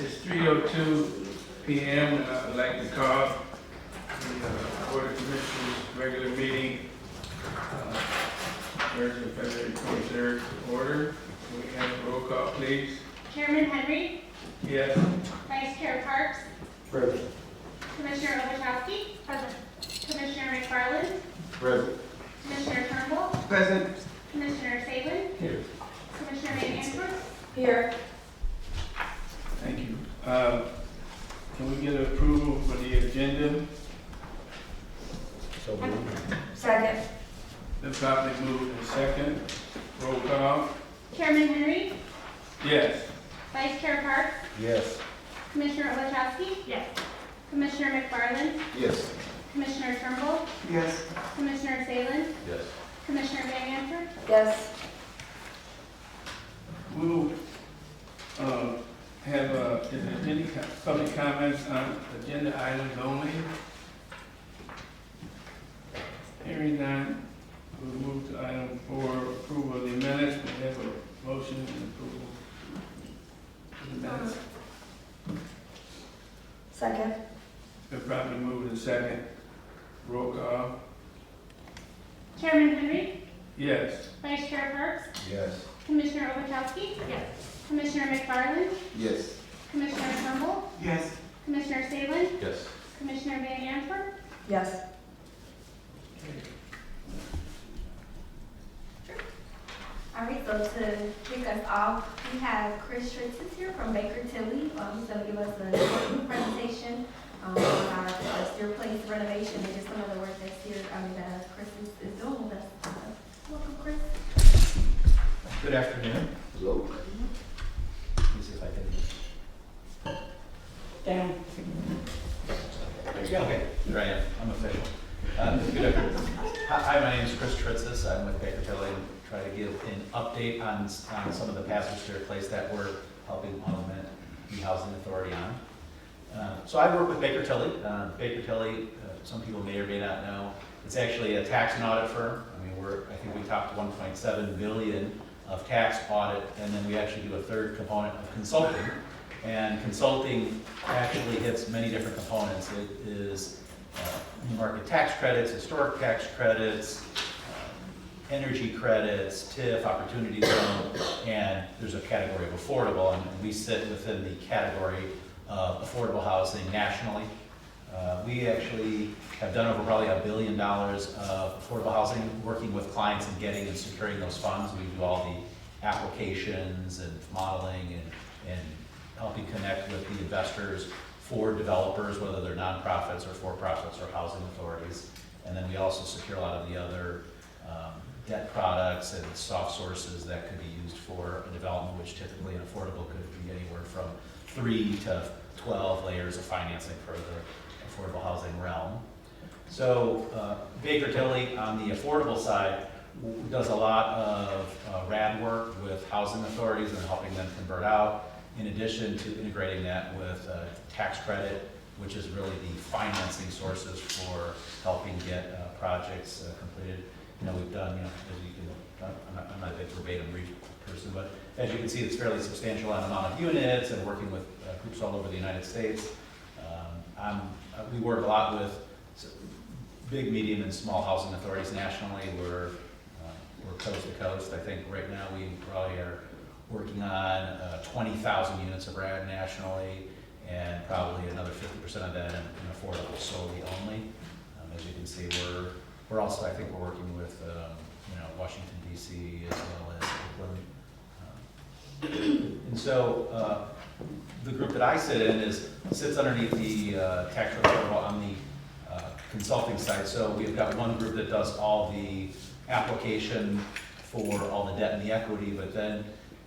It's 3:02 p.m. and I would like to call the Board of Commissioners regular meeting Thursday, February 23rd to order. Can we have a roll call, please? Chairman Henry, Yes. Vice Chair Parks, Present. Commissioner Ovechowski, present. Commissioner McFarland, Present. Commissioner Turnbull, Present. Commissioner Salin, Here. Commissioner Van Antwerp, Here. Thank you. Can we get approval for the agenda? So moved. Second. Then properly moved and second. Roll call. Chairman Henry, Yes. Vice Chair Parks, Yes. Commissioner Ovechowski, yes. Commissioner McFarland, Yes. Commissioner Turnbull, Yes. Commissioner Salin, Yes. Commissioner Van Antwerp, Yes. We'll have, is there any public comments on agenda items only? Hearing none, we'll move to item 4, approval of the minutes. We have a motion and approval of the minutes. Second. Been properly moved and second. Roll call. Chairman Henry, Yes. Vice Chair Parks, Yes. Commissioner Ovechowski, yes. Commissioner McFarland, Yes. Commissioner Turnbull, Yes. Commissioner Salin, Yes. Commissioner Van Antwerp, Yes. All right, so to kick us off, we have Chris Schritz here from Baker Tilly. He's going to give us a presentation on our Steer Place renovation and just some of the work that Chris is doing with us. Welcome, Chris. Good afternoon. Hello. Let me see if I can. Down. There you go. Okay, here I am. I'm official. Good afternoon. Hi, my name is Chris Tritzis. I'm with Baker Tilly and try to give an update on some of the passenger stair place that we're helping augment the Housing Authority on. So I work with Baker Tilly. Baker Tilly, some people may or may not know, it's actually a tax and audit firm. I mean, I think we topped 1.7 billion of tax audit, and then we actually do a third component of consulting. And consulting actually hits many different components. It is new market tax credits, historic tax credits, energy credits, TIF, opportunity zone, and there's a category of affordable, and we sit within the category of affordable housing nationally. We actually have done over probably $1 billion of affordable housing, working with clients and getting and securing those funds. We do all the applications and modeling and helping connect with the investors for developers, whether they're nonprofits or for-profits or housing authorities. And then we also secure a lot of the other debt products and soft sources that could be used for a development, which typically an affordable could be anywhere from 3 to 12 layers of financing for the affordable housing realm. So Baker Tilly on the affordable side does a lot of RAD work with housing authorities and helping them convert out, in addition to integrating that with tax credit, which is really the financing sources for helping get projects completed. You know, we've done, as you can, I'm not a big verbatim read person, but as you can see, it's fairly substantial amount of units and working with groups all over the United States. We work a lot with big, medium, and small housing authorities nationally. We're coast to coast. I think right now we probably are working on 20,000 units of RAD nationally, and probably another 50% of that in affordable solely only. As you can see, we're also, I think we're working with Washington D.C. as well as Oakland. And so the group that I sit in sits underneath the tax credit on the consulting side. So we've got one group that does all the application for all the debt and the equity, but then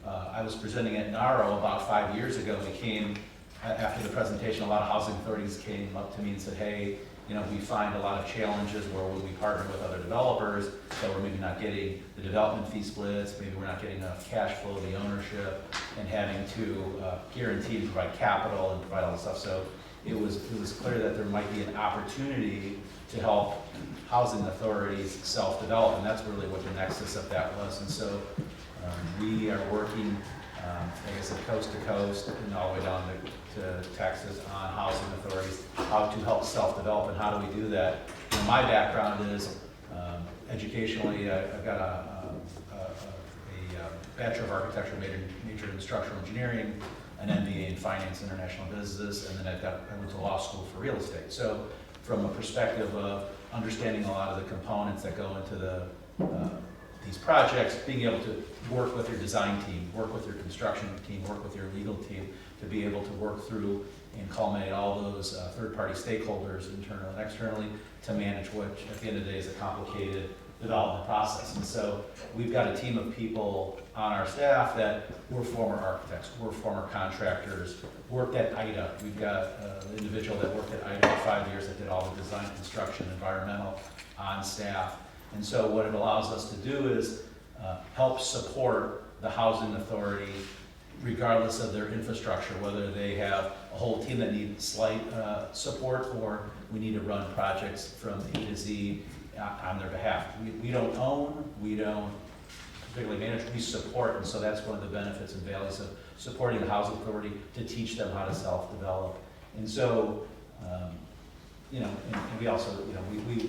I was presenting at NARO about 5 years ago. We came, after the presentation, a lot of housing authorities came up to me and said, hey, we find a lot of challenges where when we partner with other developers, that we're maybe not getting the development fee splits, maybe we're not getting enough cash flow, the ownership, and having to guarantee and provide capital and provide all this stuff. So it was clear that there might be an opportunity to help housing authorities self-develop, and that's really what the nexus of that was. And so we are working like I said, coast to coast and all the way down to Texas on housing authorities, how to help self-develop and how do we do that. You know, my background is educationally, I've got a Bachelor of Architecture, majored in structural engineering, an MBA in finance, international business, and then I went to law school for real estate. So from a perspective of understanding a lot of the components that go into these projects, being able to work with your design team, work with your construction team, work with your legal team, to be able to work through and culminate all those third-party stakeholders, internally and externally, to manage what, at the end of the day, is a complicated development process. And so we've got a team of people on our staff that were former architects, were former contractors, worked at IDA. We've got an individual that worked at IDA for 5 years that did all the design, construction, environmental on staff. And so what it allows us to do is help support the housing authority regardless of their infrastructure, whether they have a whole team that needs slight support or we need to run projects from A to Z on their behalf. We don't own, we don't particularly manage, we support, and so that's one of the benefits and values of supporting the housing authority, to teach them how to self-develop. And so, you know, and we also, you know,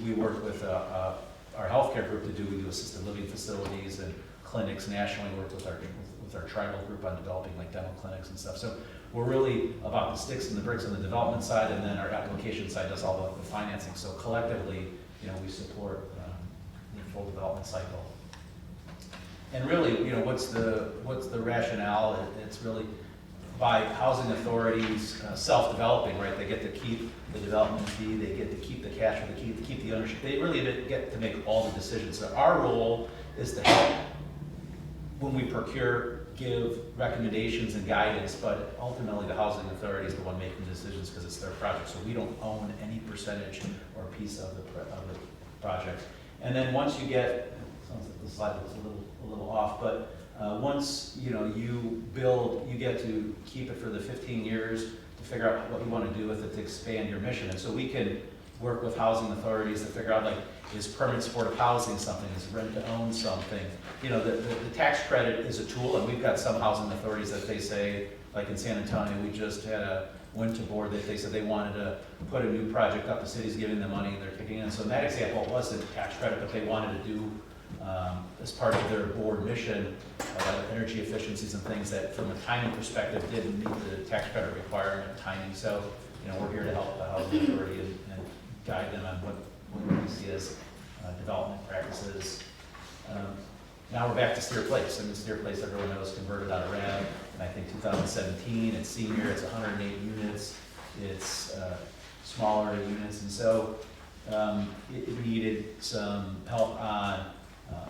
we work with our healthcare group we do assisted living facilities and clinics nationally. We work with our tribal group on developing like dental clinics and stuff. So we're really about the sticks and the bricks on the development side, and then our application side does all the financing. So collectively, you know, we support the full development cycle. And really, you know, what's the rationale? It's really by housing authorities self-developing, right? They get to keep the development fee, they get to keep the cash, or they keep the ownership. They really get to make all the decisions. So our role is to help, when we procure, give recommendations and guidance, but ultimately the housing authority is the one making the decisions because it's their project. So we don't own any percentage or piece of the project. And then once you get, sounds like the slide looks a little off, but once you know you build, you get to keep it for the 15 years to figure out what you want to do with it to expand your mission. And so we can work with housing authorities to figure out, like, is permanent supportive housing something? Is rent to own something? You know, the tax credit is a tool, and we've got some housing authorities that they say, like in San Antonio, we just had went to board that they said they wanted to put a new project up. The city's giving them money and they're kicking in. So in that example, it wasn't tax credit, but they wanted to do as part of their board mission, energy efficiencies and things that from a timing perspective didn't meet the tax credit requirement timing. So, you know, we're here to help the housing authority and guide them on what we see as development practices. Now we're back to Steer Place, and the Steer Place, everyone knows, converted out of RAB in I think 2017. It's senior, it's 108 units, it's smaller units, and so it needed some help on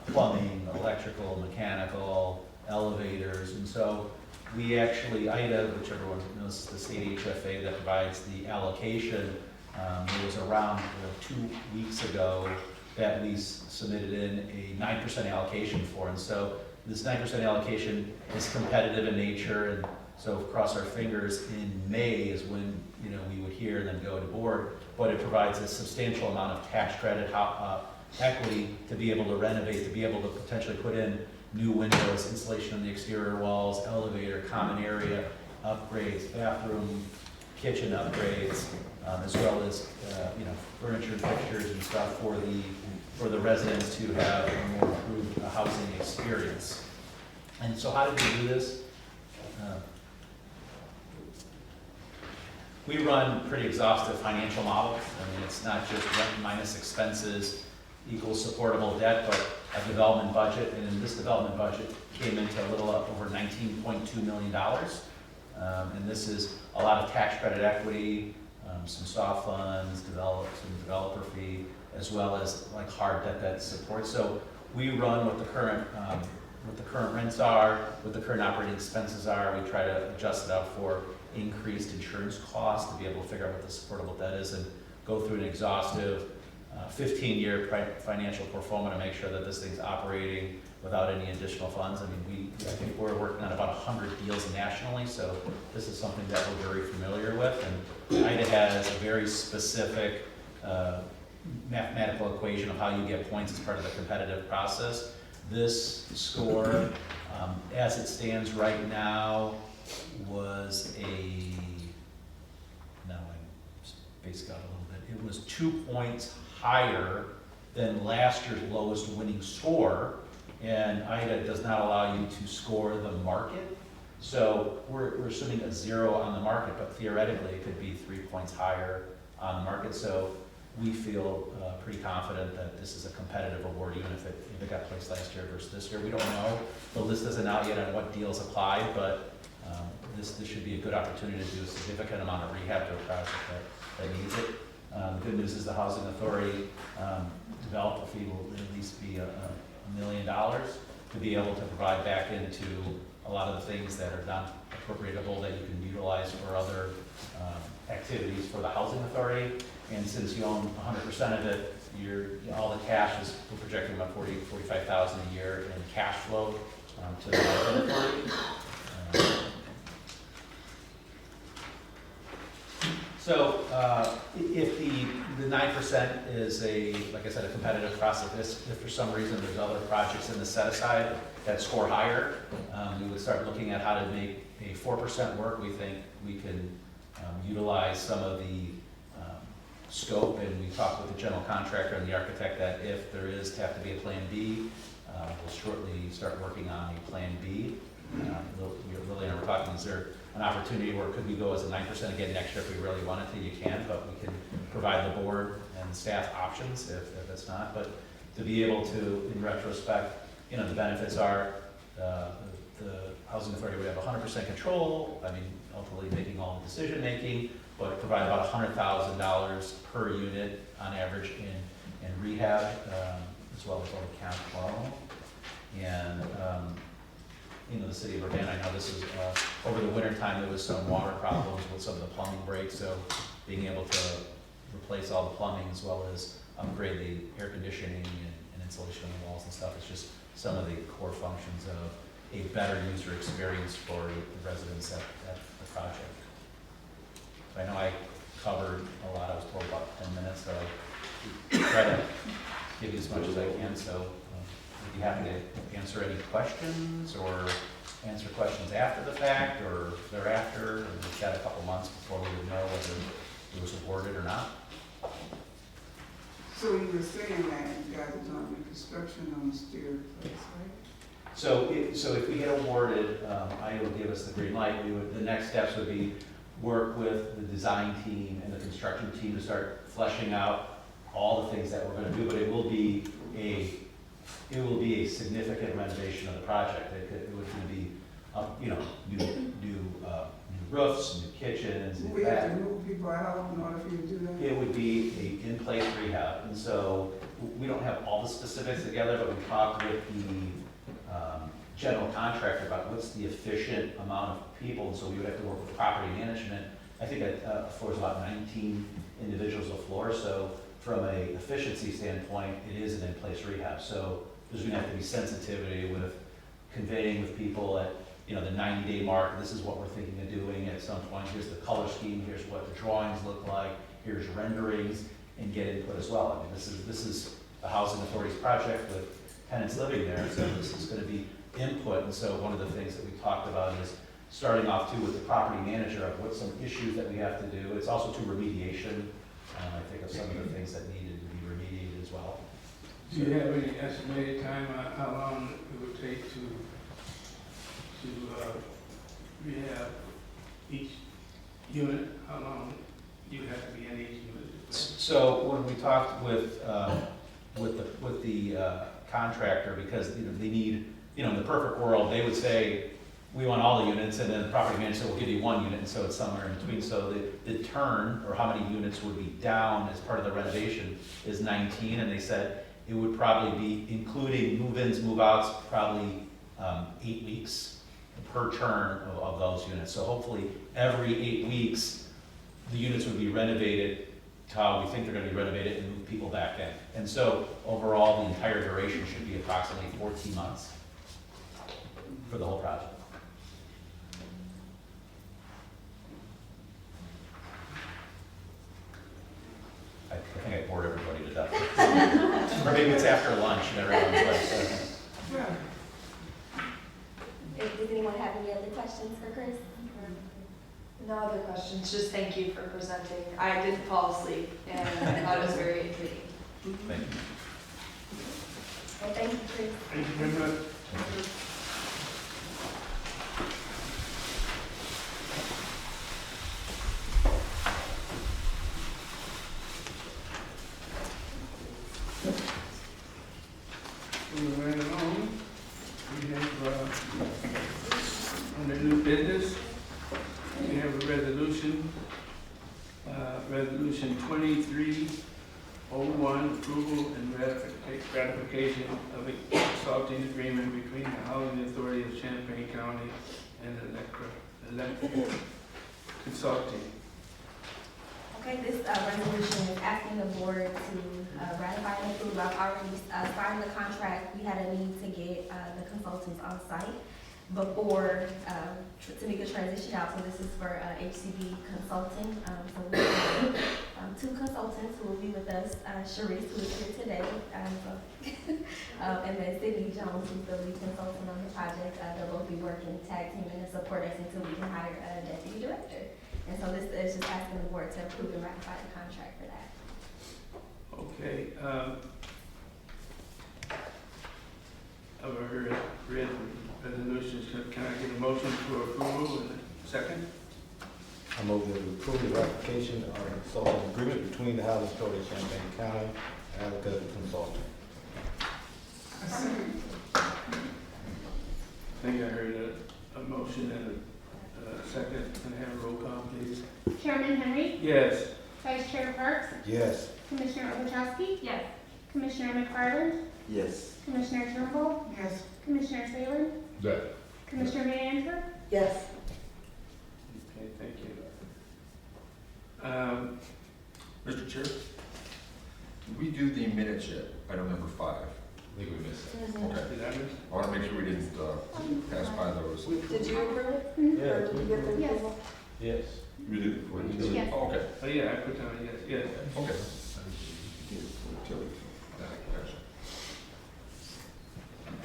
plumbing, electrical, mechanical, elevators, and so we actually, IDA, which everyone knows is the state HFA that provides the allocation, it was around 2 weeks ago that we submitted in a 9% allocation for, and so this 9% allocation is competitive in nature, and so cross our fingers, in May is when, you know, we would hear and then go to board, but it provides a substantial amount of tax credit equity to be able to renovate, to be able to potentially put in new windows, insulation on the exterior walls, elevator, common area upgrades, bathroom, kitchen upgrades, as well as you know, furniture and fixtures and stuff for the residents to have a more improved housing experience. And so how did we do this? We run pretty exhaustive financial models. I mean, it's not just rent minus expenses equals supportable debt, but a development budget. And this development budget came into a little over $19.2 million. And this is a lot of tax credit equity, some soft funds, some developer fee, as well as like hard debt support. So we run what the current rents are, what the current operating expenses are. We try to adjust it out for increased insurance costs to be able to figure out what the supportable debt is and go through an exhaustive 15-year financial pro forma to make sure that this thing's operating without any additional funds. I mean, I think we're working on about 100 deals nationally, so this is something that we're very familiar with. And IDA has a very specific mathematical equation of how you get points as part of the competitive process. This score As it stands right now, was now I'm spaced out a little bit, it was 2 points higher than last year's lowest winning score, and IDA does not allow you to score the market. So we're assuming a 0 on the market, but theoretically it could be 3 points higher on the market. So we feel pretty confident that this is a competitive award, even if it got placed last year versus this year. We don't know. The list isn't out yet on what deals apply, but this should be a good opportunity to do a significant amount of rehab to a project that needs it. The good news is the Housing Authority developer fee will at least be $1 million to be able to provide back into a lot of the things that are not appropriatable that you can utilize for other activities for the Housing Authority. And since you own 100% of it, all the cash is, we're projecting about $45,000 a year in cash flow to the Housing Authority. So if the 9% is like I said, a competitive process, if for some reason there's other projects in the set aside that score higher, we would start looking at how to make a 4% work. We think we can utilize some of the scope, and we talked with the general contractor and the architect that if there is to have to be a plan B, we'll shortly start working on a plan B. Lily and I were talking, is there an opportunity where could we go as a 9% again next year if we really wanted to? You can, but we can provide the board and the staff options if it's not. But to be able to, in retrospect, the benefits are the Housing Authority would have 100% control, ultimately making all the decision making, but provide about $100,000 per unit on average in rehab, as well as all the cash flow. And the city of Urbana, I know this is, over the winter time, there was some water problems with some of the plumbing breaks, so being able to replace all the plumbing as well as upgrade the air conditioning and insulation on the walls and stuff, it's just some of the core functions of a better user experience for the residents at the project. So I know I covered a lot, I was told about 10 minutes, so I'll try to give you as much as I can, so I'd be happy to answer any questions or answer questions after the fact or thereafter. And we've got a couple months before we would know whether it was awarded or not. So you were saying that you guys are doing the construction on the stair place, right? So if we get awarded, I would give us the green light. The next steps would be work with the design team and the construction team to start fleshing out all the things that we're going to do. But it will be a significant renovation of the project. It would be new roofs, new kitchens. We have to move people out in order for you to do that? It would be a in-place rehab, and so we don't have all the specifics together, but we talked with the general contractor about what's the efficient amount of people, and so we would have to work with property management. I think that floor is about 19 individuals a floor, so from a efficiency standpoint, it is an in-place rehab. So there's going to have to be sensitivity with conveying with people at the 90-day mark, this is what we're thinking of doing at some point, here's the color scheme, here's what the drawings look like, here's renderings, and get input as well. This is the Housing Authority's project with tenants living there, so this is going to be input. And so one of the things that we talked about is starting off too with the property manager of what some issues that we have to do. It's also to remediation, I think, of some of the things that needed to be remediated as well. Do you have any estimated time on how long it would take to rehab each unit? How long you have to be in each unit? So when we talked with the contractor, because they need, in the perfect world, they would say, we want all the units, and then the property manager said, we'll give you one unit, and so it's somewhere in between. So the turn, or how many units would be down as part of the renovation, is 19, and they said it would probably be, including move-ins, move-outs, probably 8 weeks per turn of those units. So hopefully every 8 weeks, the units would be renovated to how we think they're going to be renovated and move people back in. And so overall, the entire duration should be approximately 14 months for the whole project. I think I bored everybody to death. Or maybe it's after lunch and everyone's like, Yeah. No other questions, just thank you for presenting. I didn't fall asleep and I thought it was very intriguing. Thank you. Well, thank you, Chris. Thank you very much. Moving right along, we have, under new business, we have a resolution, resolution 2301, approval and ratification of a consulting agreement between the Housing Authority of Champaign County and Electric Consulting. Okay, this resolution is asking the board to ratify and approve. I've already signed the contract. We had a need to get the consultants on site before, to make the transition out. So this is for HCB Consulting. So we have 2 consultants who will be with us, Sharice, who is here today, and then Sydney Jones, who's the lead consultant on the project. They'll both be working tag team and support us until we can hire a deputy director. And so this is just asking the board to approve and ratify the contract for that. Okay, I've already read the resolutions. Can I get a motion for approval and a second? I move that we approve the ratification of the consulting agreement between the Housing Authority of Champaign County and the consultant. I second. I think I heard a motion and a second. Can I have a roll call, please? Chairman Henry, Yes. Vice Chair Parks, Yes. Commissioner Ovechowski, Yes. Commissioner McFarland, Yes. Commissioner Turnbull, Yes. Commissioner Salin, Yes. Commissioner Van Antwerp, Yes. Okay, thank you. Mr. Chair, did we do the minutes yet? Item number 5. I think we missed that. Okay. Did I miss? I want to make sure we didn't pass by those. Did you approve it? Yeah. Or did you get the Yes. approval? Yes. We did? Yes. Oh, okay. Oh, yeah, I put down yes, yes. Okay. Gotcha.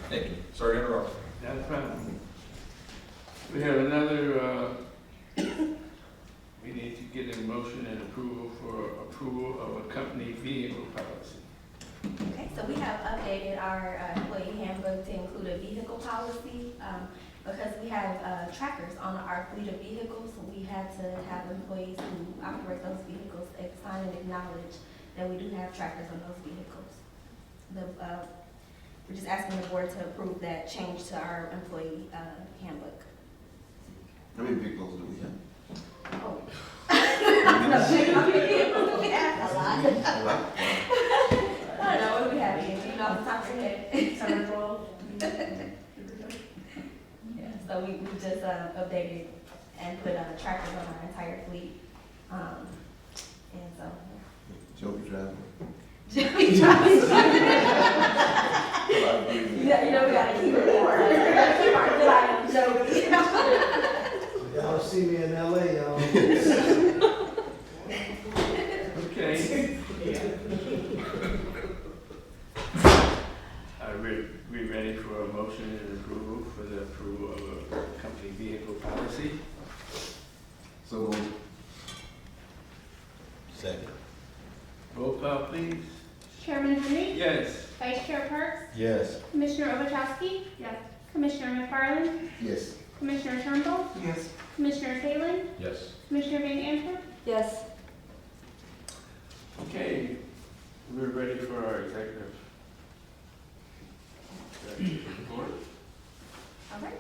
Thank you. Sorry to interrupt. Not a problem. We have another, we need to get a motion and approval for approval of a company vehicle policy. Okay, so we have updated our employee handbook to include a vehicle policy, because we have trackers on our fleet of vehicles. So we had to have employees who operate those vehicles sign and acknowledge that we do have trackers on those vehicles. We're just asking the board to approve that change to our employee handbook. How many vehicles do we have? Oh. A lot. I don't know, what do we have here? Do you know off the top of your head? 712. Yeah, so we just updated and put trackers on our entire fleet. And so. Joby driver. Joey drives. Yeah, you know, we gotta keep it warm. We gotta keep our good eye on Joey. Y'all see me in LA, y'all. Okay. We ready for a motion and approval for the approval of a company vehicle policy? So moved. Second. Roll call, please. Chairman Henry, Yes. Vice Chair Parks, Yes. Commissioner Ovechowski, Yes. Commissioner McFarland, Yes. Commissioner Turnbull, Yes. Commissioner Salin, Yes. Commissioner Van Antwerp, Yes. Okay, we're ready for our executive report. All right.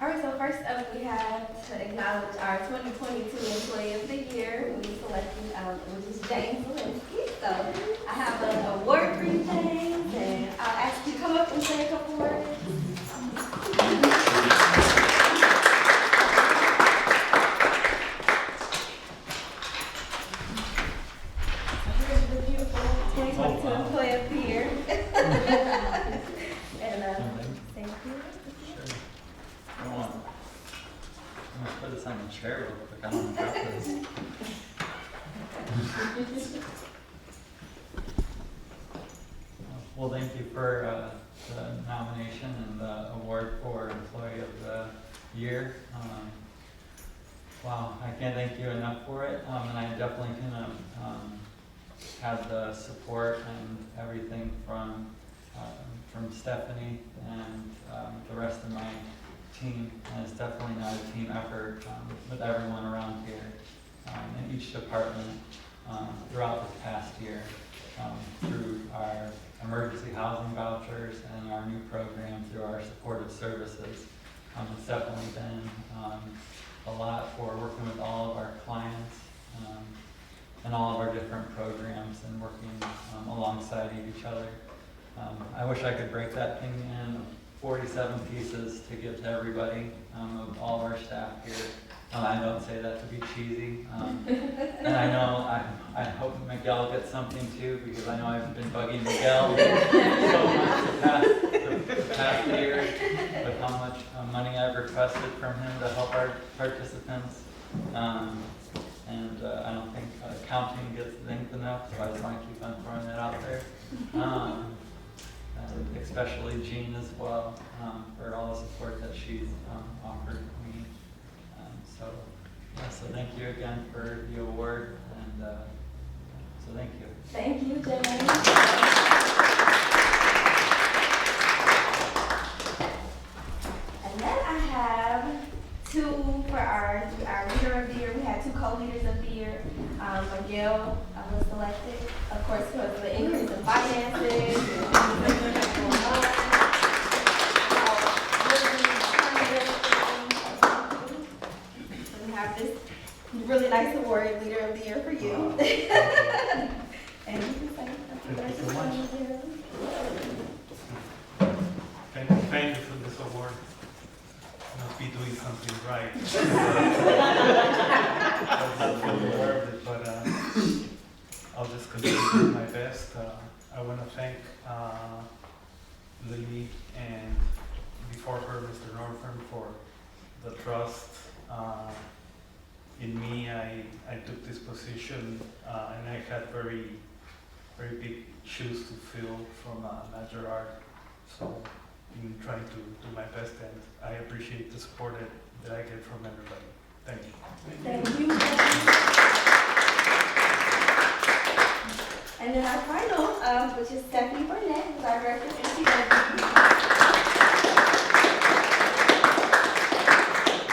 All right, so first up, we have to acknowledge our 2022 Employee of the Year, who we selected, which is James Walensky. So I have an award for you, James, and I'll ask you to come up and say a couple words. So here's the beautiful 2022 Employee of the Year. And thank you. I want to put this on the chair real quick. I don't know about this. Well, thank you for the nomination and the award for Employee of the Year. Wow, I can't thank you enough for it, and I definitely can have the support and everything from Stephanie and the rest of my team. And it's definitely not a team effort with everyone around here in each department throughout this past year through our emergency housing vouchers and our new program through our supportive services. It's definitely been a lot for working with all of our clients and all of our different programs and working alongside each other. I wish I could break that thing in 47 pieces to give to everybody of all of our staff here. I don't say that to be cheesy. And I know, I hope Miguel gets something too, because I know I've been bugging Miguel so much the past years with how much money I've requested from him to help our participants. And I don't think counting gets thanked enough, so I just want to keep on throwing that out there. Especially Jean as well, for all the support that she's offered me. So thank you again for the award, and so thank you. Thank you, Jane. And then I have two for our leader of the year. We had two co-leaders of the year. Miguel was selected, of course, because of the increase in finances. So we have this really nice award, leader of the year for you. And you can say Thank you so much. Thank you for this award. Must be doing something right. I don't feel aware of it, but I'll just continue doing my best. I want to thank Lily and before her, Mr. Northern, for the trust in me. I took this position and I had very big shoes to fill from Matt Gerard. So I'm trying to do my best, and I appreciate the support that I get from everybody. Thank you. Thank you. And then our final, which is Stephanie Burnett, who's our director of NCW.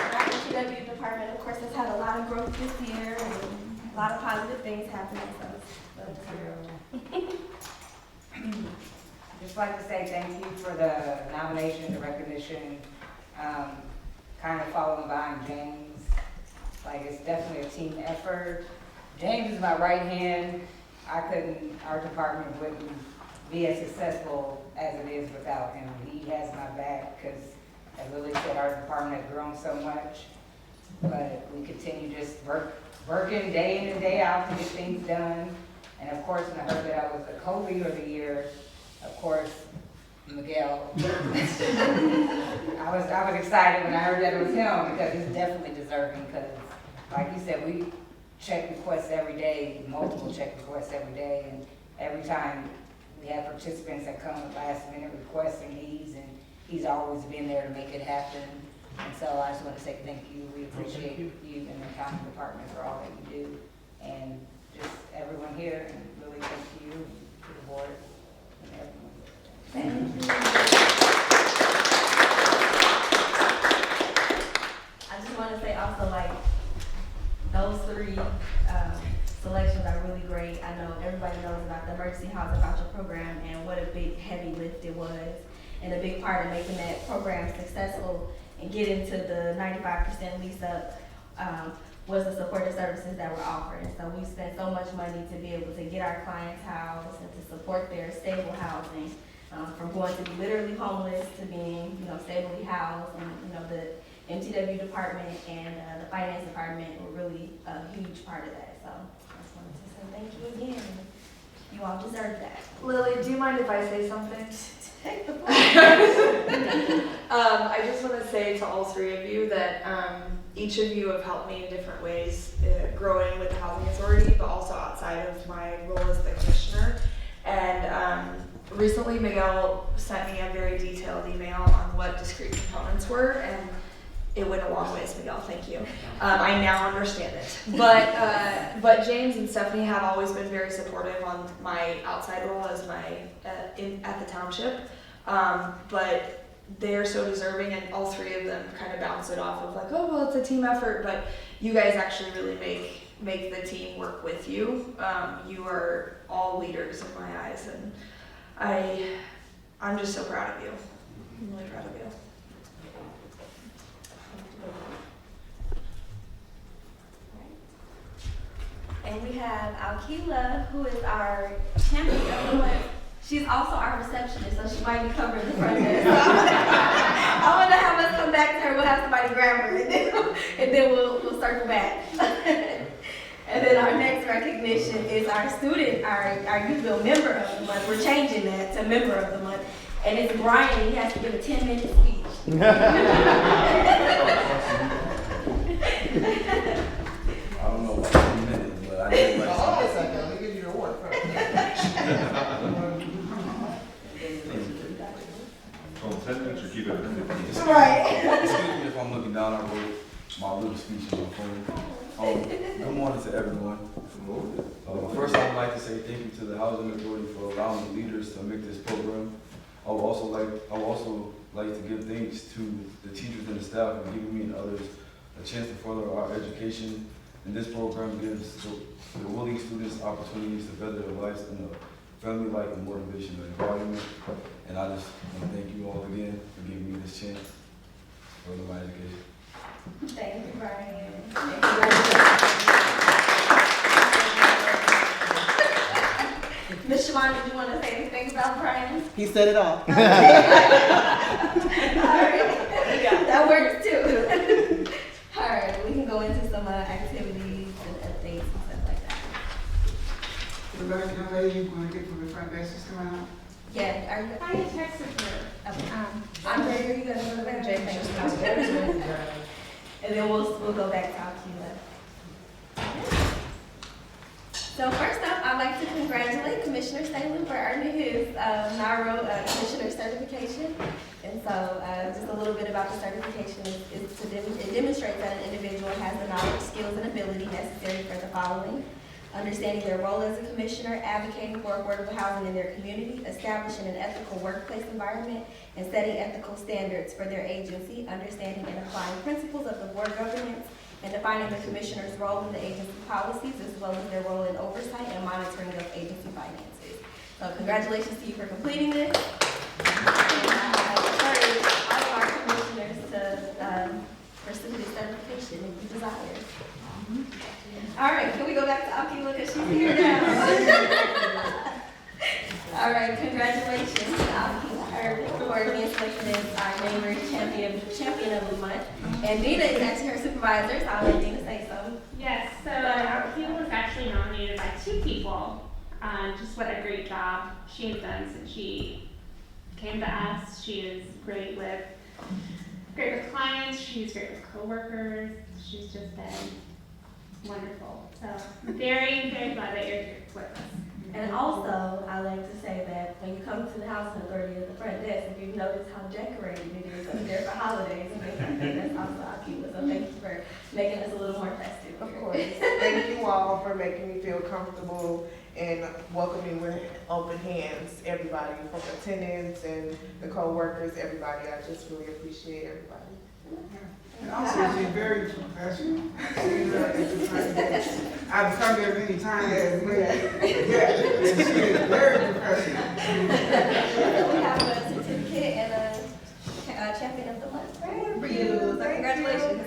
Our NCW department, of course, has had a lot of growth this year and a lot of positive things happening. I'd just like to say thank you for the nomination, the recognition, kind of following behind James. Like, it's definitely a team effort. James is my right hand. Our department wouldn't be as successful as it is without him. He has my back because, as Lily said, our department has grown so much. But we continue just working day in and day out to get things done. And of course, when I heard that I was the co-leader of the year, of course, Miguel. I was excited when I heard that it was him because he's definitely deserving. Because, like you said, we check requests every day, multiple check requests every day, and every time we have participants that come with last-minute requests and needs, and he's always been there to make it happen. And so I just want to say thank you. We appreciate you and the accounting department for all that you do, and just everyone here, and really thank you to the board and everyone. Thank you. I just want to say also, like, those three selections are really great. I know everybody knows about the emergency housing voucher program and what a big, heavy lift it was, and a big part of making that program successful and getting to the 95% lease up was the supportive services that were offered. And so we spent so much money to be able to get our clients housed and to support their stable housing, from going to be literally homeless to being, stably housed. And, the MTW department and the finance department were really a huge part of that. So I just wanted to say thank you again. You all deserve that. Lily, do you mind if I say something? Take the floor. I just want to say to all three of you that each of you have helped me in different ways growing with the Housing Authority, but also outside of my role as the commissioner. And recently Miguel sent me a very detailed email on what discrete components were, and It went a long ways, Miguel. Thank you. I now understand it. But James and Stephanie have always been very supportive on my outside role as my at the township. But they're so deserving, and all three of them kind of bounce it off of like, oh well, it's a team effort. But you guys actually really make the team work with you. You are all leaders in my eyes, and I'm just so proud of you. I'm really proud of you. And we have Alkila, who is our champion of the month. She's also our receptionist, so she might be covering the front desk. I want to have us come back to her. We'll have somebody grab her, and then we'll circle back. And then our next recognition is our student, our youth bill member of the month. We're changing that to member of the month. And it's Brian. He has to give a 10-minute speech. I don't know about 10 minutes, but I did like Hold on a second, let me give you the award first. Oh, 10 minutes or keep it at 15? Right. Excuse me if I'm looking down, I wrote my little speech on my phone. Good morning to everyone. First, I would like to say thank you to the Housing Authority for allowing the leaders to make this program. I would also like to give thanks to the teachers and the staff for giving me and others a chance to further our education. And this program gives the willing students opportunities to better their lives in a family-like and motivational environment. And I just want to thank you all again for giving me this chance to further my education. Thank you, Brian. Ms. Siobhan, did you want to say anything about Brian? He said it all. All right. That works too. All right, we can go into some activities and updates and stuff like that. Rebecca, young lady, you want to get from the front desk just come out? Yeah, are you? I texted her. Andre, are you gonna go to that? And then we'll go back to Alkila. So first up, I'd like to congratulate Commissioner Salem for earning his NARO Commissioner certification. And so just a little bit about the certification is it demonstrates that an individual has the knowledge, skills, and ability necessary for the following: understanding their role as a commissioner, advocating for affordable housing in their community, establishing an ethical workplace environment, and setting ethical standards for their agency, understanding and applying principles of the board governance, and defining the commissioner's role in the agency policies, as well as their role in oversight and monitoring of agency finances. So congratulations to you for completing this. And I encourage all of our commissioners to pursue this certification if you desire. All right, can we go back to Alkila because she's here now? All right, congratulations to Alkila for being selected as our neighbor champion of the month. And Dina is actually her supervisor, so I'll let Dina say so. Yes, so Alkila was actually nominated by 2 people. Just what a great job she has done since she came to us. She is great with clients, she's great with coworkers, she's just been wonderful. So I'm very, very glad that you're here with us. And also, I like to say that when you come to the Housing Authority at the front desk, if you've noticed how decorated it is up there for holidays and things like that, that's also Alkila. So thank you for making us a little more festive. Of course. Thank you all for making me feel comfortable and welcoming with open hands everybody, from attendants and the co-workers, everybody. I just really appreciate everybody. And also, she's very professional. I've come there many times. Yeah, and she is very professional. We have a certificate and a champion of the month for you. So congratulations.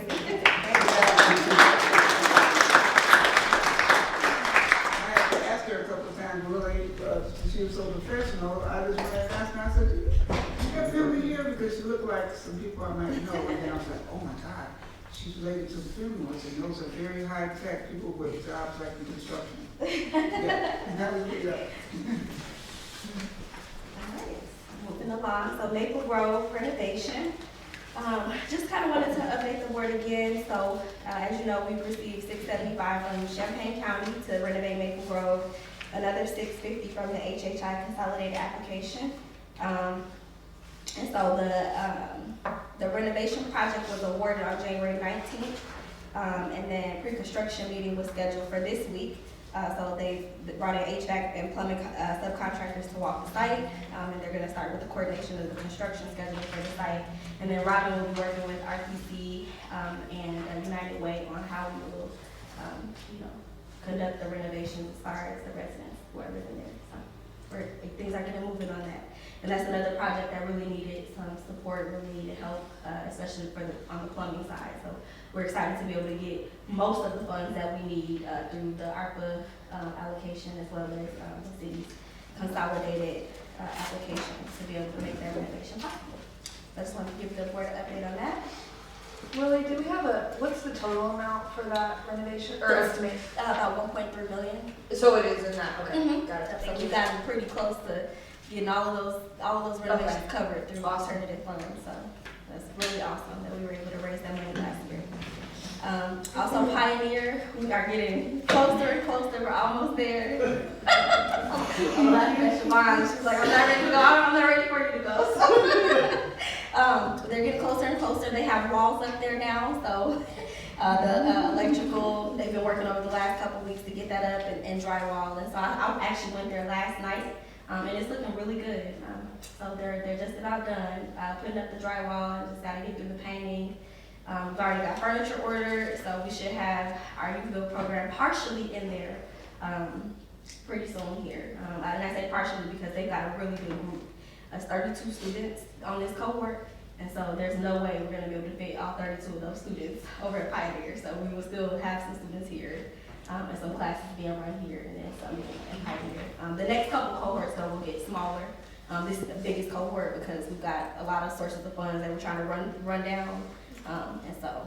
I asked her a couple of times, really, she was so professional. I just went and asked her, I said, you got family here? Because she looked like some people I might know. And then I was like, oh my God, she's related to the criminals. And those are very high-tech people with jobs like in construction. Yeah, and that was good. All right, moving along. So Maple Grove renovation. Just kind of wanted to update the board again. So as you know, we've received $675 from Champaign County to renovate Maple Grove, another $650 from the HHI consolidated application. And so the renovation project was awarded on January 19th. And then pre-construction meeting was scheduled for this week. So they brought in HVAC and plumbing subcontractors to walk the site. And they're gonna start with the coordination of the construction schedule for the site. And then Robin will be working with RPC and United Way on how we will, conduct the renovations as far as the residents who are living there. So things are getting moving on that. And that's another project that really needed some support, really needed help, especially on the plumbing side. So we're excited to be able to get most of the funds that we need through the ARPA allocation as well as the city's consolidated application to be able to make that renovation possible. I just want to give the board an update on that. Willie, do we have what's the total amount for that renovation, or estimate? About 1.3 million. So it is in that, okay, Mhm. got it. So we've gotten pretty close to getting all of those renovations covered through Awesome. alternative funds. So that's really awesome that we were able to raise that money last year. Also Pioneer, we are getting closer and closer. We're almost there. I'm laughing at Siobhan. She's like, I'm not ready to go. I'm not ready for you to go. So, they're getting closer and closer. They have walls up there now. So the electrical, they've been working over the last couple of weeks to get that up and drywall. And so I actually went there last night. And it's looking really good. So they're just about done putting up the drywall. Just got to get through the painting. We've already got furniture ordered, so we should have our youth build program partially in there pretty soon here. And I say partially because they've got a really good group. It's 32 students on this cohort, and so there's no way we're going to be able to fit all 32 of those students over at Pioneer. So we will still have some students here. And some classes being run here and then some in Pioneer. The next couple cohorts though will get smaller. This is the biggest cohort because we've got a lot of sources of funds that we're trying to run down. And so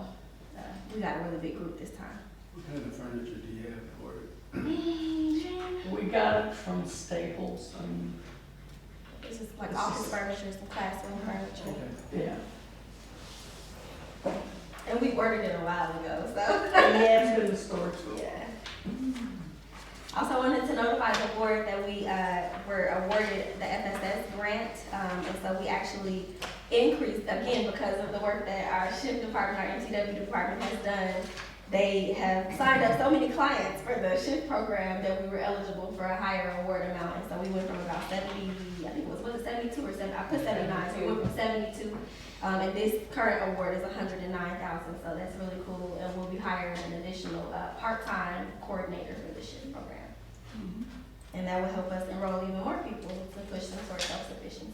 we got a really big group this time. What kind of furniture do you have ordered? We got it from Staples and, It's just like office furniture, some classroom furniture. Okay. yeah. And we ordered it a while ago, so. Yeah, it's in the store too. Yeah. Also wanted to notify the board that we were awarded the FSS grant, and so we actually increased, again, because of the work that our SHIP department, our MTW department has done. They have signed up so many clients for the SHIP program that we were eligible for a higher award amount, and so we went from about 70, I think it was it 72 or 70, I put 79, so we went from 72. And this current award is $109,000, so that's really cool. And we'll be hiring an additional part-time coordinator for the SHIP program. And that will help us enroll even more people to push them towards self-sufficiency.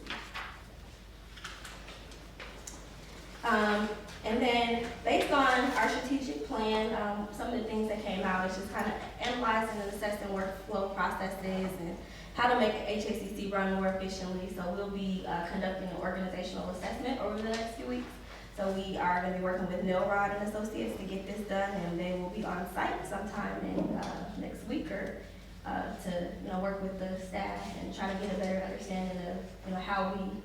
And then based on our strategic plan, some of the things that came out is just kind of analyzing and assessing workflow processes and how to make HACC run more efficiently. So we'll be conducting an organizational assessment over the next few weeks. So we are going to be working with Milrod and Associates to get this done, and they will be on site sometime in next week or to work with the staff and try to get a better understanding of how we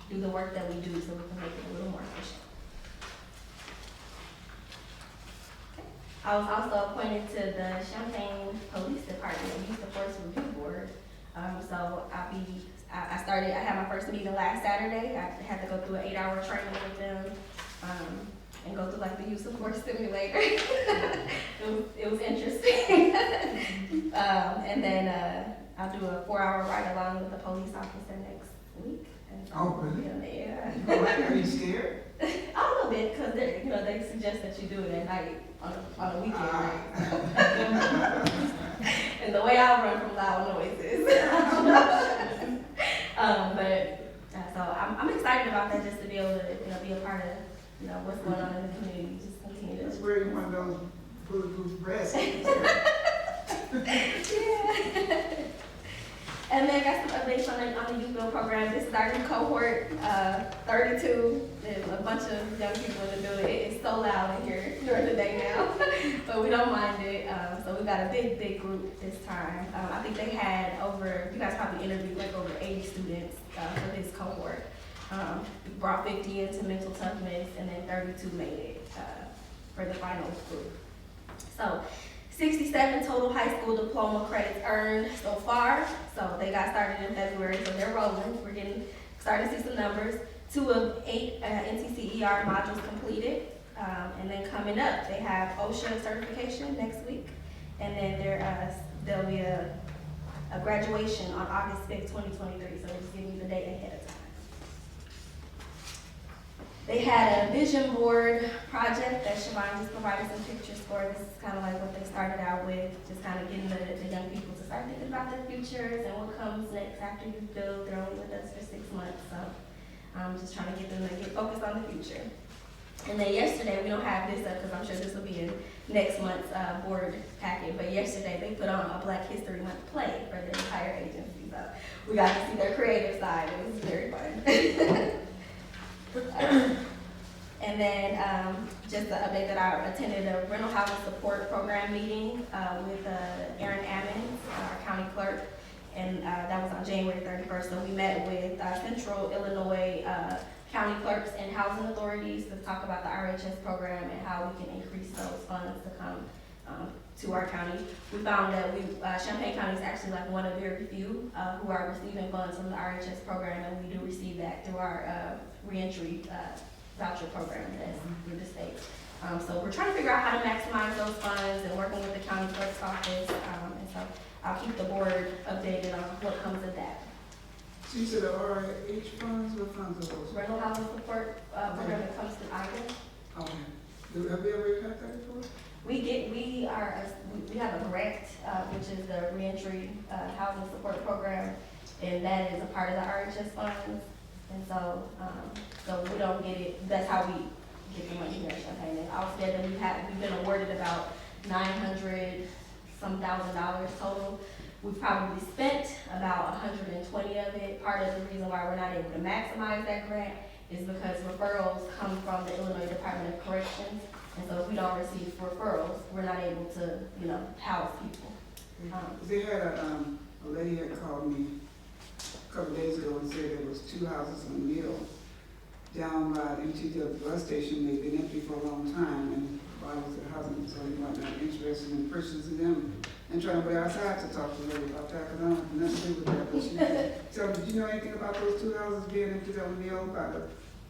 do the work that we do, so we can make it a little more efficient. I was also appointed to the Champaign Police Department Youth Force Review Board. So I had my first meeting last Saturday. I had to go through an 8-hour training with them and go through like the use of force simulator. it was interesting. And then I'll do a 4-hour ride along with the police officer next week. Oh, really? Yeah. Are you scared? A little bit, because they suggest that you do it at night on a weekend night. And the way I run from loud noises. So I'm excited about that, just to be able to be a part of what's going on in the community. Just continue to. That's wearing one of those bulletproof vests. Yeah. And then I got some updates on the youth build program. This is our new cohort, 32. There's a bunch of young people in the building. It is so loud in here during the day now, but we don't mind it. So we got a big group this time. I think they had you guys probably interviewed like over 80 students for this cohort. We brought 50 into mental toughness, and then 32 made it for the finals group. So 67 total high school diploma credits earned so far. So they got started in February, so they're rolling. We're getting starting to see some numbers. 2 of 8 NCCER modules completed. And then coming up, they have OSHA certification next week. And then there'll be a graduation on August 5th, 2023. So we're just giving you the date ahead of time. They had a vision board project that Siobhan just provided some pictures for. This is kind of like what they started out with, just kind of getting the young people to start thinking about their futures and what comes next after you build. They're only with us for 6 months, so I'm just trying to get them to get focused on the future. And then yesterday, we don't have this up because I'm sure this will be in next month's board packet, but yesterday they put on a Black History Month play for the entire agency, so we got to see their creative side. It was very fun. And then just to update that I attended a rental housing support program meeting with Erin Ammons, our county clerk, and that was on January 31st. So we met with Central Illinois county clerks and housing authorities to talk about the RHS program and how we can increase those funds to come to our county. We found that Champaign County is actually like one of very few who are receiving funds from the RHS program, and we do receive that through our reentry voucher program that's through the state. So we're trying to figure out how to maximize those funds and working with the county clerk's office. And so I'll keep the board updated on what comes of that. So you said the RH funds, what funds are those? Rental housing support program that comes to Ida. Okay. Have we ever had that before? We have a grant, which is the reentry housing support program, and that is a part of the RHS funds. And so, we don't get it. That's how we get the money here in Champaign. And altogether, we've been awarded about $900-some thousand total. We've probably spent about 120 of it. Part of the reason why we're not able to maximize that grant is because referrals come from the Illinois Department of Corrections. And so if we don't receive referrals, we're not able to, house people. They had a lady had called me a couple days ago and said there was 2 houses on the mill down by MTW bus station. They've been empty for a long time, and why was the housing so they might not be interested in purchasing them and trying to wait outside to talk to her about that, because I don't have nothing to do with that. But she so did you know anything about those 2 houses being empty on the mill, about the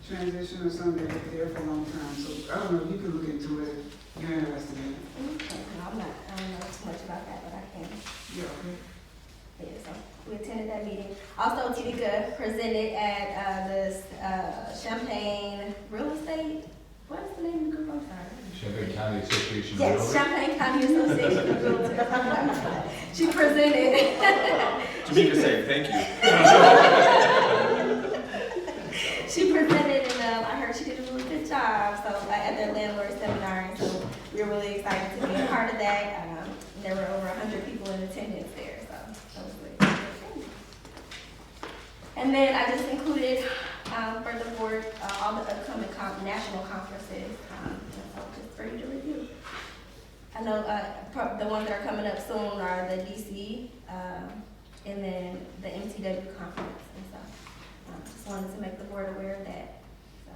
transition or something? They've been there for a long time, so I don't know, you can look into it if you're interested in it. I don't know too much about that, but I can. Yeah, okay. Yeah, so we attended that meeting. Also, Titika presented at the Champaign Real Estate. What is the name of the group? I'm sorry. Champaign County Association. Yes, Champaign County Association of Realtors. She presented. Tamika said, thank you. She presented, and I heard she did a really good job. So at their landlord seminar, and so we were really excited to be a part of that. There were over 100 people in attendance there, so that was really good. And then I just included for the board all the upcoming national conferences, and so just for you to review. I know the ones that are coming up soon are the DC and then the MTW conference, and so just wanted to make the board aware of that. So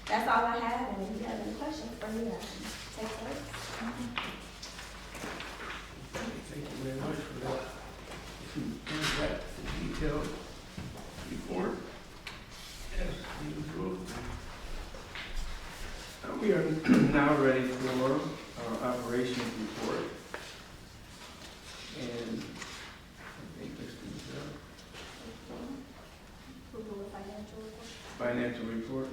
that's all I have, and if you have any questions for me, I can take those. Thank you very much for that. That detailed report. As usual. We are now ready for our operations report. And I think this is financial report.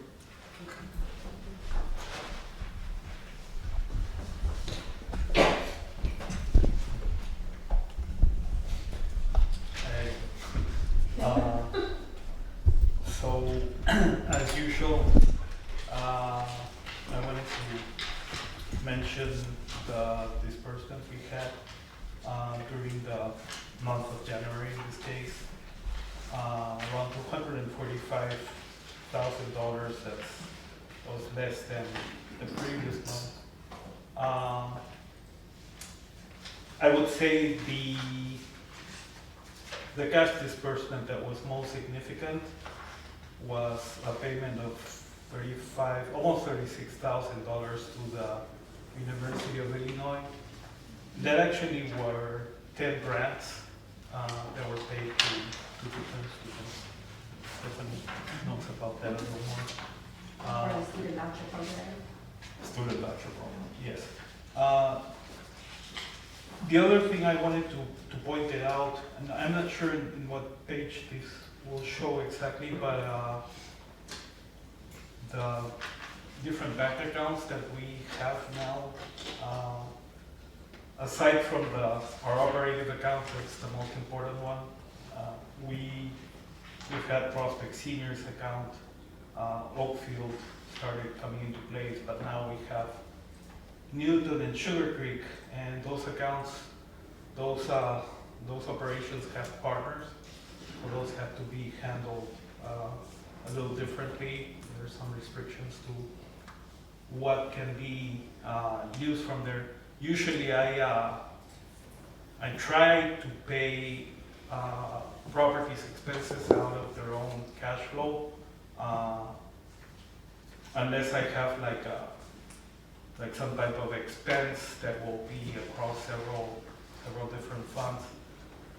So, as usual, I wanted to mention the disbursement we had during the month of January in this case. Around $245,000, that was less than the previous month. I would say the cash disbursement that was most significant was a payment of almost $36,000 to the University of Illinois. That actually were 10 grants that were paid to different students. Stephanie knows about that a little more. For the student voucher program. Student voucher program, yes. The other thing I wanted to point it out, and I'm not sure in what page this will show exactly, but the different bank accounts that we have now, aside from our operating account, that's the most important one, we've had Prospect Seniors account, Oakfield started coming into place, but now we have Newton and Sugar Creek, and those accounts, those operations have partners, so those have to be handled a little differently. There's some restrictions to what can be used from there. Usually I try to pay properties expenses out of their own cash flow, unless I have like some type of expense that will be across several different funds.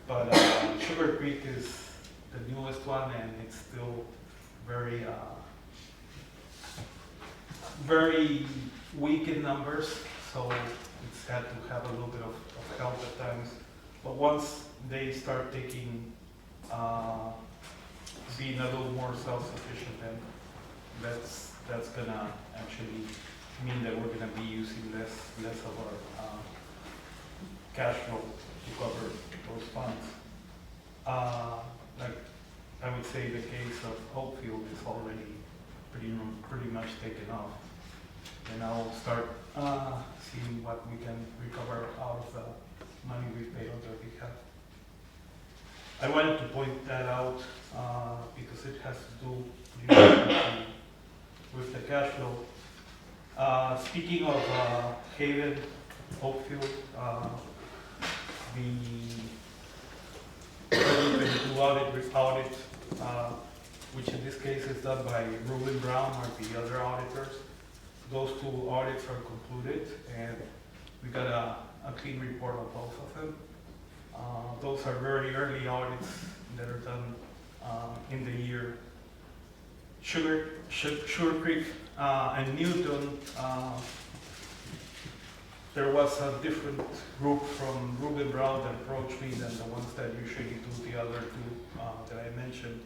But Sugar Creek is the newest one, and it's still very very weak in numbers, so it's had to have a little bit of help at times. But once they start taking, being a little more self-sufficient, then that's gonna actually mean that we're gonna be using less of our cash flow to cover those funds. Like I would say the case of Hopefield is already pretty much taken off. And I'll start seeing what we can recover out of the money we paid on their behalf. I wanted to point that out because it has to do with the cash flow. Speaking of Haven, Hopefield, the 2022 audit, which in this case is done by Rubin Brown or the other auditors. Those two audits are concluded, and we got a clean report on both of them. Those are very early audits that are done in the year. Sugar Creek and Newton, there was a different group from Rubin Brown that approached me than the ones that usually do the other two that I mentioned.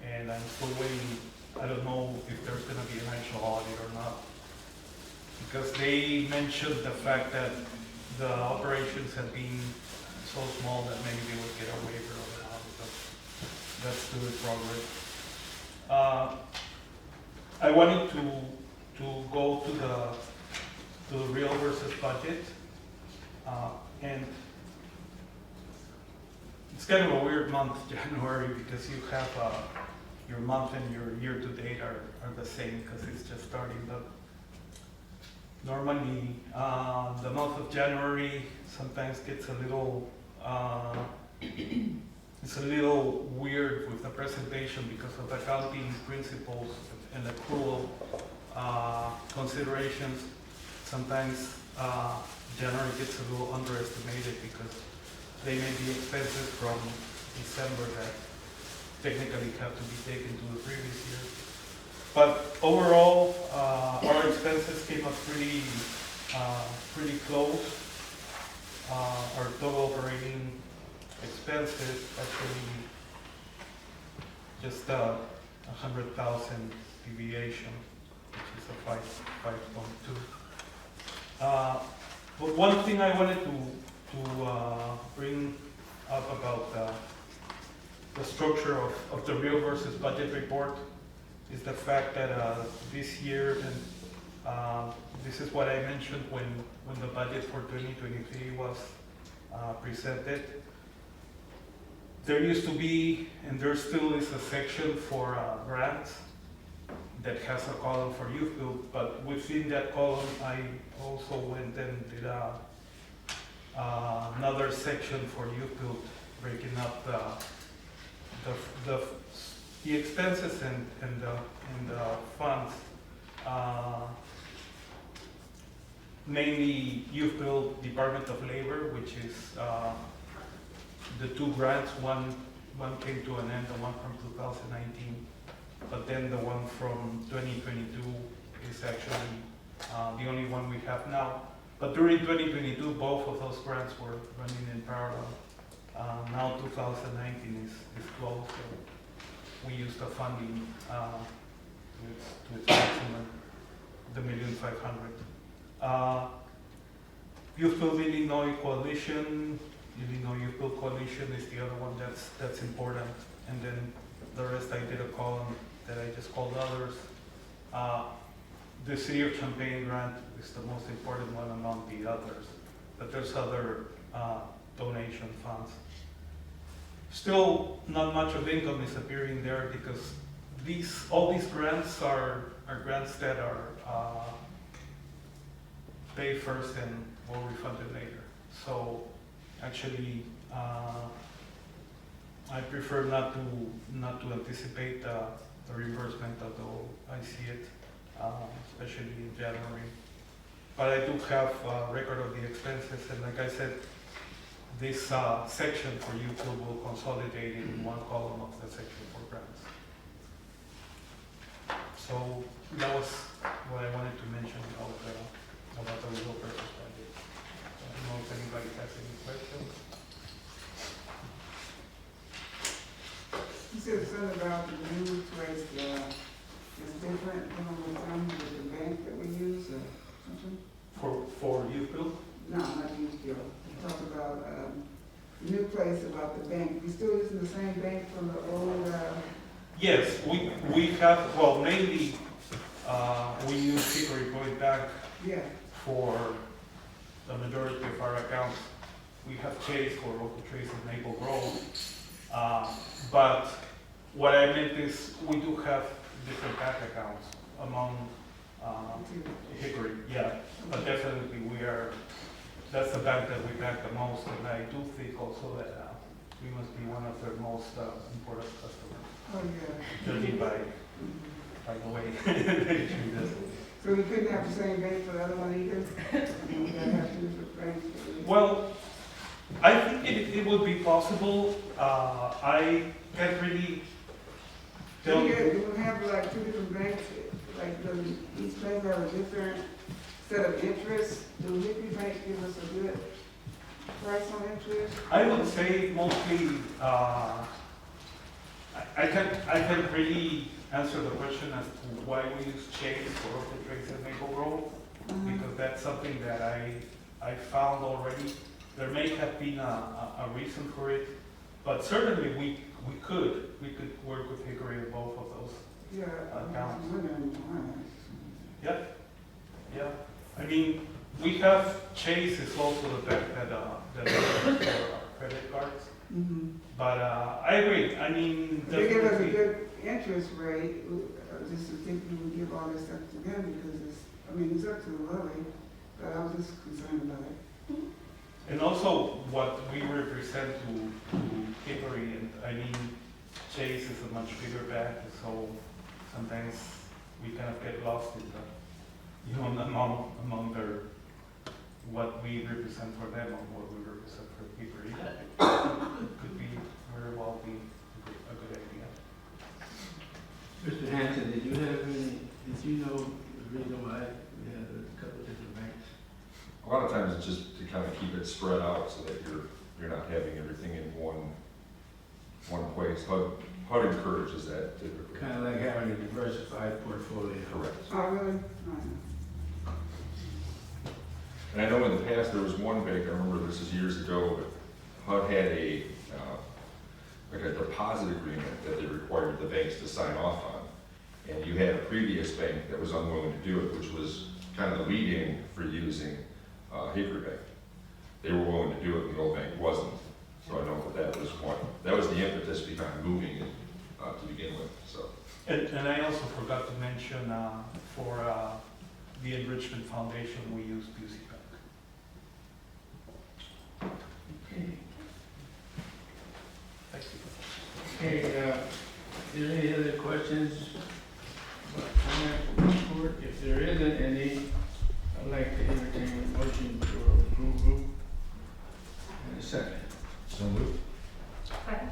And I'm still waiting. I don't know if there's going to be an actual audit or not, because they mentioned the fact that the operations had been so small that maybe they would get a waiver of an audit, but that's still in progress. I wanted to go to the real versus budget, and it's kind of a weird month, January, because you have your month and your year-to-date are the same because it's just starting. But normally, the month of January sometimes gets a little, it's a little weird with the presentation because of accounting principles and accrual considerations. Sometimes January gets a little underestimated because they may be expenses from December that technically have to be taken to the previous year. But overall, our expenses came up pretty close. Our total operating expenses actually just 100,000 deviation, which is a 5.2. But one thing I wanted to bring up about the structure of the real versus budget report is the fact that this year, and this is what I mentioned when the budget for 2023 was presented, there used to be, and there still is, a section for grants that has a column for youth build, but within that column I also went and did another section for youth build, breaking up the expenses and the funds. Mainly youth build, Department of Labor, which is the two grants, one one came to an end, the one from 2019. But then the one from 2022 is actually the only one we have now. But during 2022, both of those grants were running in parallel. Now 2019 is closed, so we used the funding to its maximum, the $1,500,000. Youth Build Illinois Coalition, Illinois Youth Build Coalition is the other one that's important. And then the rest I did a column that I just called others. The City of Champaign grant is the most important one among the others, but there's other donation funds. Still, not much of income is appearing there because all these grants are grants that are paid first and will refunded later. So actually, I prefer not to anticipate the reimbursement, although I see it, especially in January. But I do have a record of the expenses, and like I said, this section for you two will consolidate in one column of the section for grants. So that was what I wanted to mention about the real purpose budget. I don't know if anybody has any questions. You said something about the new place, is different with the bank that we use or something? For youth build? No, not youth build. You talked about, the new place about the bank. You still using the same bank from the old, Yes, we have, well, mainly, we use Hickory Point Bank yeah, for the majority of our accounts. We have Chase for Oak Trace and Maple Grove. But what I meant is we do have different bank accounts among Hickory, yeah. But definitely that's the bank that we bank the most, and I do think also that we must be one of their most important customers. oh, yeah. Judging by the way they treat us. So we couldn't have the same bank for the other one either? We gotta have two different banks? Well, I think it would be possible. I can't really tell Do you. we have like two different banks, like does each bank have a different set of interests? Do Hickory Bank give us a good price on interest? I would say mostly, I can't really answer the question as to why we use Chase for Oak Trace and Maple Grove, because that's something that I found already. There may have been a reason for it, but certainly we could work with Hickory in both of those. Yeah, accounts. I'm wondering why. Yeah. I mean, we have Chase is also the bank that offers our credit cards. Mm-hmm. But I agree. I mean, They give us a definitely- good interest rate, just to think we would give all this stuff to them because it's up to the levy, but I was just concerned about it. And also what we represent to Hickory, and I mean, Chase is a much bigger bank, so sometimes we kind of get lost in the, among their, what we represent for them and what we represent for Hickory. It could be very well be a good idea. Mr. Hanson, did you know the reason why we had a couple of different banks? A lot of times it's just to kind of keep it spread out so that you're not having everything in one place. HUD encourages that typically. Kind of like having a diversified portfolio. Correct. Oh, really? And I know in the past there was one bank, I remember this is years ago, but HUD had a deposit agreement that they required the banks to sign off on. And you had a previous bank that was unwilling to do it, which was kind of the lead-in for using Hickory Bank. They were willing to do it, and the old bank wasn't. So I know that was the impetus behind moving it to begin with, so. And I also forgot to mention, for the Enrichment Foundation, we use Busey Bank. Okay. Thank you. Okay, is there any other questions about the financial report? If there isn't any, I'd like to entertain a motion for approval. And a second. So moved. Second.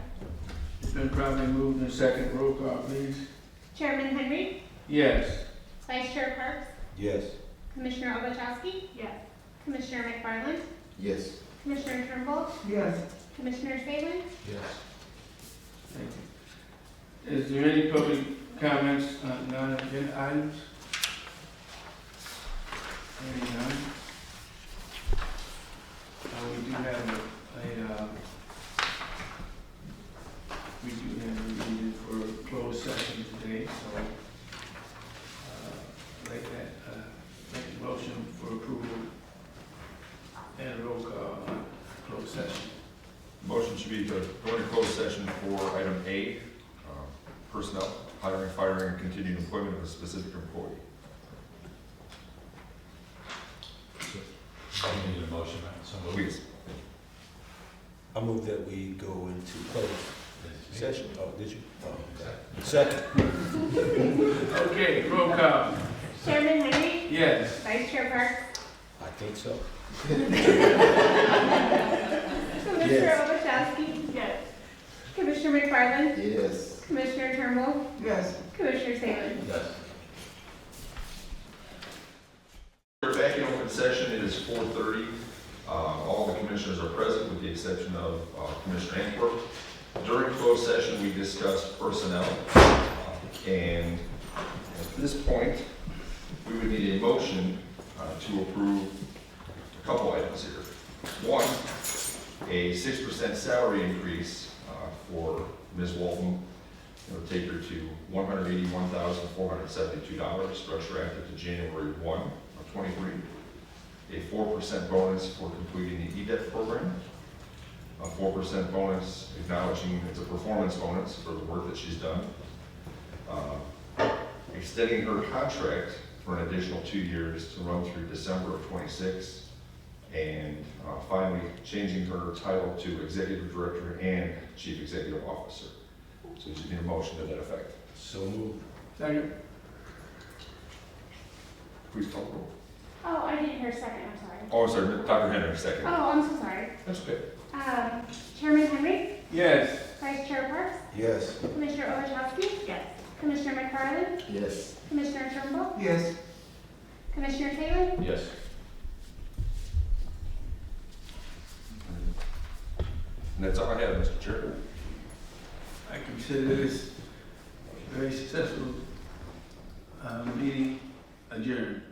moved in second, roll call, please. Chairman Henry, Yes. Vice Chair Parks, Yes. Commissioner Ovechowski. Yes. Commissioner McFarland, Yes. Commissioner Turnbull, Yes. Commissioner Salin. Yes. Thank you. Is there any public comments on non-agenda items? Hearing none. We do have we do have a meeting for closed session today, so like that, make a motion for approval and a roll call on closed session. Motion should be to go into closed session for item A, personnel, hiring, firing, and continued employment of a specific employee. You need a motion, right? So moved. Please. I move that we go into closed session. Oh, did you? Oh, okay. Second. Okay, roll call. Chairman Henry, Yes. Vice Chair Parks, I think so. Commissioner Ovechowski. Yes. Commissioner McFarland, Yes. Commissioner Turnbull, Yes. Commissioner Salin. Yes. We're back in open session. It is 4:30. All the commissioners are present with the exception of Commissioner Antwerp. During closed session, we discussed personnel. And at this point, we would need a motion to approve a couple items here. One, a 6% salary increase for Ms. Walton. It'll take her to $181,472, retroactive to January 1 of 23. A 4% bonus for completing the EDEP program. A 4% bonus acknowledging it's a performance bonus for the work that she's done. Extending her contract for an additional 2 years to run through December of 26. And finally, changing her title to Executive Director and Chief Executive Officer. So you just need a motion to that effect. So moved. Second. Please call the roll. Oh, I didn't hear second, I'm sorry. Oh, sorry, Dr. Henry, second. Oh, I'm so sorry. That's okay. Chairman Henry, Yes. Vice Chair Parks, Yes. Commissioner Ovechowski. Yes. Commissioner McFarland, Yes. Commissioner Turnbull, Yes. Commissioner Salin. Yes. And that's all I have, Mr. Chair. I consider this a very successful meeting adjourned.